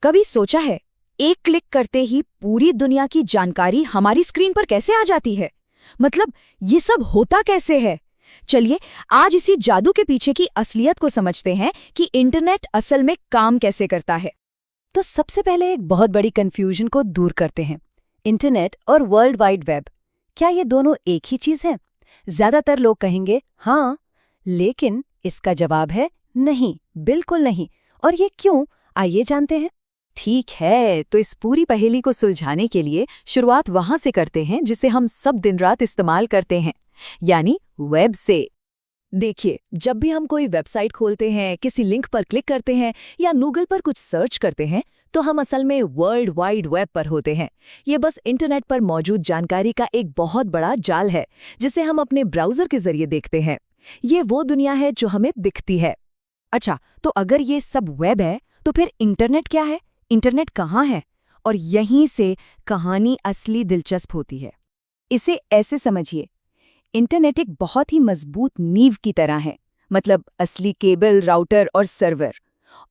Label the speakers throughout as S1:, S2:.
S1: कभी सोचा है, एक क्लिक करते ही पूरी दुनिया की जानकारी हमारी स्क्रीन पर कैसे आ जाती है? मतलब ये सब होता कैसे है? चलिए आज इसी जादू के पीछे की असलियत को समझते हैं कि इंटरनेट असल में काम कैसे करता है।
S2: तो सबसे पहले एक बहुत बड़ी कंफ्यूजन को दूर करते हैं। इंटरनेट और वर्ल्ड वाइड वेब, क्या ये दोनों एक ही चीज हैं? ज्यादातर लोग कहेंगे हाँ, लेकिन इसका जवाब है नहीं, बिल्कुल नहीं। और ये क्यों, आइए जानते हैं।
S1: ठीक है, तो इस पूरी पहेली को सुलझाने के लिए शुरुआत वहां से करते हैं जिसे हम सब दिन रात इस्तेमाल करते हैं, यानी वेब से। देखिए, जब भी हम कोई वेबसाइट खोलते हैं, किसी लिंक पर क्लिक करते हैं या गूगल पर कुछ सर्च करते हैं, तो हम असल में वर्ल्ड वाइड वेब पर होते हैं। ये बस इंटरनेट पर मौजूद जानकारी का एक बहुत बड़ा जाल है, जिसे हम अपने ब्राउज़र के जरिए देखते हैं। ये वो दुनिया है जो हमें दिखती है। अच्छा, तो अगर ये सब वेब है, तो फिर इंटरनेट क्या है? इंटरनेट कहाँ है? और यहीं से कहानी असली दिलचस्प होती है। इसे ऐसे समझिए, इंटरनेट एक बहुत ही मजबूत नींव की तरह है, मतलब असली केबल, राउटर और सर्वर।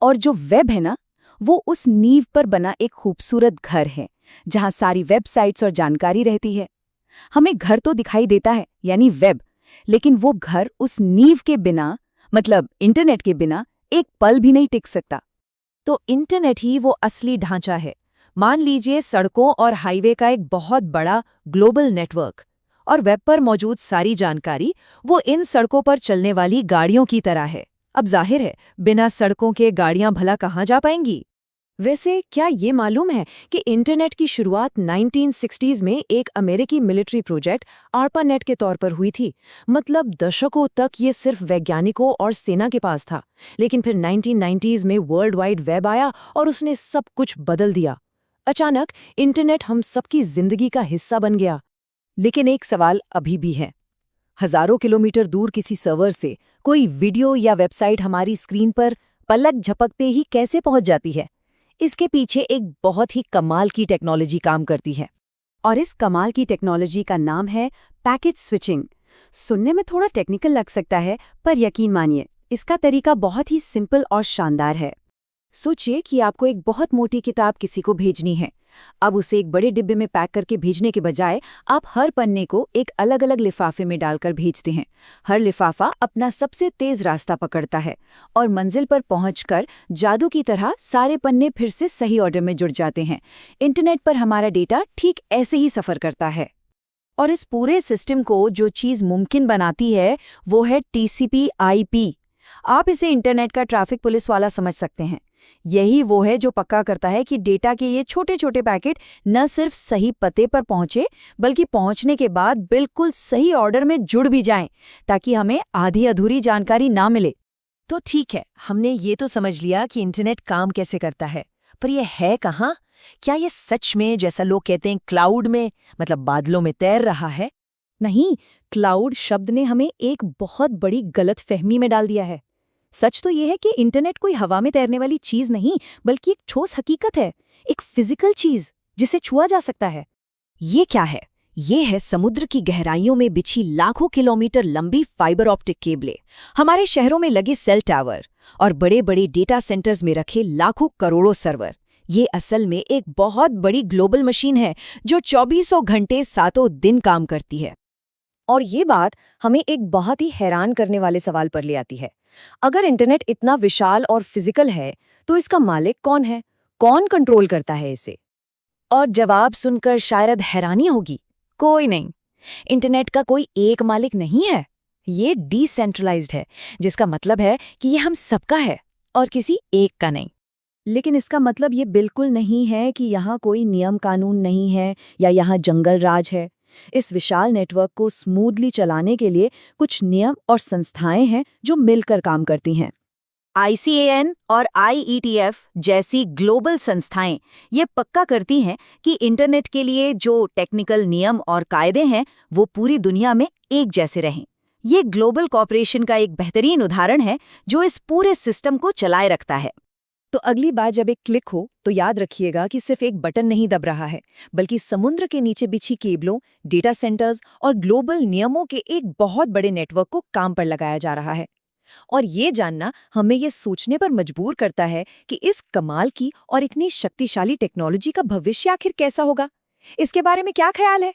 S1: और जो वेब है ना, वो उस नींव पर बना एक खूबसूरत घर है, जहां सारी वेबसाइट्स और जानकारी रहती है। हमें घर तो दिखाई देता है, यानी वेब, लेकिन वो घर उस नींव के बिना, मतलब इंटरनेट के बिना, एक पल भी नहीं टिक सकता। तो इंटरनेट ही वो असली ढांचा है। मान लीजिए सड़कों और हाईवे का एक बहुत बड़ा ग्लोबल नेटवर्क, और वेब पर मौजूद सारी जानकारी वो इन सड़कों पर चलने वाली गाड़ियों की तरह है। अब जाहिर है, बिना सड़कों के गाड़ियां भला कहाँ जा पाएंगी? वैसे क्या ये मालूम है कि इंटरनेट की शुरुआत 1960s में एक अमेरिकी मिलिट्री प्रोजेक्ट आर्पानेट के तौर पर हुई थी। मतलब दशकों तक ये सिर्फ वैज्ञानिकों और सेना के पास था, लेकिन फिर 1990s में वर्ल्ड वाइड वेब आया और उसने सब कुछ बदल दिया। अचानक इंटरनेट हम सबकी जिंदगी का हिस्सा बन गया। लेकिन एक सवाल अभी भी है, हजारों किलोमीटर दूर किसी सर्वर से कोई वीडियो या वेबसाइट हमारी स्क्रीन पर पलक झपकते ही कैसे पहुंच जाती है? इसके पीछे एक बहुत ही कमाल की टेक्नोलॉजी काम करती है,
S2: और इस कमाल की टेक्नोलॉजी का नाम है पैकेट स्विचिंग। सुनने में थोड़ा टेक्निकल लग सकता है, पर यकीन मानिए, इसका तरीका बहुत ही सिंपल और शानदार है।
S1: सोचिए कि आपको एक बहुत मोटी किताब किसी को भेजनी है। अब उसे एक बड़े डिब्बे में पैक करके भेजने के बजाय आप हर पन्ने को एक अलग अलग लिफाफे में डालकर भेजते हैं। हर लिफाफा अपना सबसे तेज रास्ता पकड़ता है और मंजिल पर पहुंचकर जादू की तरह सारे पन्ने फिर से सही ऑर्डर में जुड़ जाते हैं। इंटरनेट पर हमारा डेटा ठीक ऐसे ही सफ़र करता है। और इस पूरे सिस्टम को जो चीज़ मुमकिन बनाती है, वो है TCP/IP। आप इसे इंटरनेट का ट्रैफिक पुलिस वाला समझ सकते हैं। यही वो है जो पक्का करता है कि डेटा के ये छोटे छोटे पैकेट न सिर्फ सही पते पर पहुंचे, बल्कि पहुंचने के बाद बिल्कुल सही ऑर्डर में जुड़ भी जाएं, ताकि हमें आधी अधूरी जानकारी ना मिले। तो ठीक है, हमने ये तो समझ लिया कि इंटरनेट काम कैसे करता है, पर यह है कहाँ? क्या ये सच में, जैसा लोग कहते हैं, क्लाउड में, मतलब बादलों में तैर रहा है? नहीं, क्लाउड शब्द ने हमें एक बहुत बड़ी गलतफहमी में डाल दिया है। सच तो यह है कि इंटरनेट कोई हवा में तैरने वाली चीज नहीं, बल्कि एक ठोस हकीकत है, एक फिजिकल चीज जिसे छुआ जा सकता है। ये क्या है? ये है समुद्र की गहराइयों में बिछी लाखों किलोमीटर लंबी फाइबर ऑप्टिक केबलें, हमारे शहरों में लगे सेल टावर और बड़े बड़े डेटा सेंटर्स में रखे लाखों करोड़ों सर्वर। ये असल में एक बहुत बड़ी ग्लोबल मशीन है जो 24 घंटे 7 दिन काम करती है। और ये बात हमें एक बहुत ही हैरान करने वाले सवाल पर ले आती है। अगर इंटरनेट इतना विशाल और फिजिकल है, तो इसका मालिक कौन है? कौन कंट्रोल करता है इसे? और जवाब सुनकर शायद हैरानी होगी, कोई नहीं। इंटरनेट का कोई एक मालिक नहीं है। ये डिसेंट्रलाइज्ड है, जिसका मतलब है कि ये हम सबका है और किसी एक का नहीं। लेकिन इसका मतलब ये बिल्कुल नहीं है कि यहाँ कोई नियम कानून नहीं है या यहाँ जंगल राज है। इस विशाल नेटवर्क को स्मूथली चलाने के लिए कुछ नियम और संस्थाएं हैं जो मिलकर काम करती हैं। ICAN और IETF जैसी ग्लोबल संस्थाएं ये पक्का करती हैं कि इंटरनेट के लिए जो टेक्निकल नियम और कायदे हैं, वो पूरी दुनिया में एक जैसे रहें। ये ग्लोबल कॉपरेशन का एक बेहतरीन उदाहरण है जो इस पूरे सिस्टम को चलाए रखता है। तो अगली बार जब एक क्लिक हो, तो याद रखिएगा कि सिर्फ एक बटन नहीं दब रहा है, बल्कि समुद्र के नीचे बिछी केबलों, डेटा सेंटर्स और ग्लोबल नियमों के एक बहुत बड़े नेटवर्क को काम पर लगाया जा रहा है। और ये जानना हमें ये सोचने पर मजबूर करता है कि इस कमाल की और इतनी शक्तिशाली टेक्नोलॉजी का भविष्य आखिर कैसा होगा। इसके बारे में क्या ख्याल है?